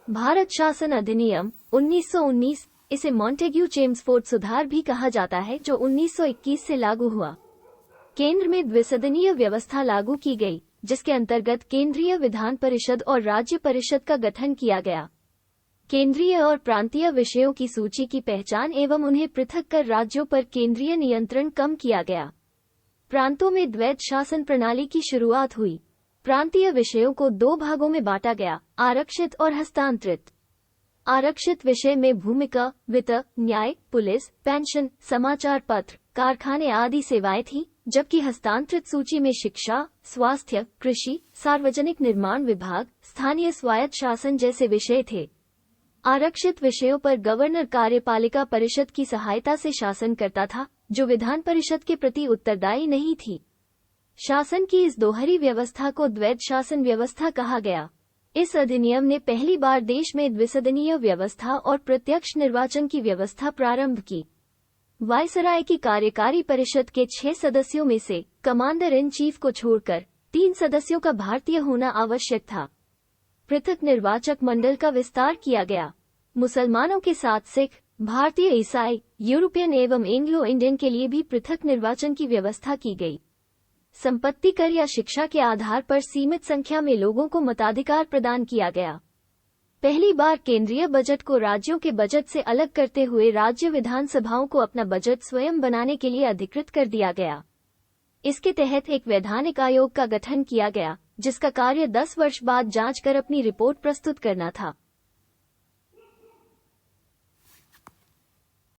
भारत शासन अधिनियम 1919, इसे मॉन्टेग्यू-चेम्सफोर्ड सुधार भी कहा जाता है, जो 1921 से लागू हुआ। केंद्र में द्विसदनीय व्यवस्था लागू की गई, जिसके अंतर्गत केंद्रीय विधान परिषद और राज्य परिषद का गठन किया गया। केंद्रीय और प्रांतीय विषयों की सूची की पहचान एवं उन्हें पृथक कर राज्यों पर केंद्रीय नियंत्रण कम किया गया। प्रांतों में द्वैध शासन प्रणाली की शुरुआत हुई। प्रांतीय विषयों को दो भागों में बांटा गया, आरक्षित और हस्तांतरित। आरक्षित विषय में भूमिका, वित्त, न्याय, पुलिस, पेंशन, समाचार पत्र, कारखाने आदि सेवाएं थीं, जबकि हस्तांतरित सूची में शिक्षा, स्वास्थ्य, कृषि, सार्वजनिक निर्माण विभाग, स्थानीय स्वायत्त शासन जैसे विषय थे। आरक्षित विषयों पर गवर्नर कार्यपालिका परिषद की सहायता से शासन करता था, जो विधान परिषद के प्रति उत्तरदायी नहीं थी। शासन की इस दोहरी व्यवस्था को द्वैध शासन व्यवस्था कहा गया। इस अधिनियम ने पहली बार देश में द्विसदनीय व्यवस्था और प्रत्यक्ष निर्वाचन की व्यवस्था प्रारंभ की। वायसराय की कार्यकारी परिषद के 6 सदस्यों में से कमांडर इन चीफ को छोड़कर 3 सदस्यों का भारतीय होना आवश्यक था। पृथक निर्वाचक मंडल का विस्तार किया गया। मुसलमानों के साथ सिख, भारतीय ईसाई, यूरोपियन एवं एंग्लो इंडियन के लिए भी पृथक निर्वाचन की व्यवस्था की गई। संपत्ति कर या शिक्षा के आधार पर सीमित संख्या में लोगों को मताधिकार प्रदान किया गया। पहली बार केंद्रीय बजट को राज्यों के बजट से अलग करते हुए राज्य विधानसभाओं को अपना बजट स्वयं बनाने के लिए अधिकृत कर दिया गया। इसके तहत एक वैधानिक आयोग का गठन किया गया, जिसका कार्य 10 वर्ष बाद जांच कर अपनी रिपोर्ट प्रस्तुत करना था।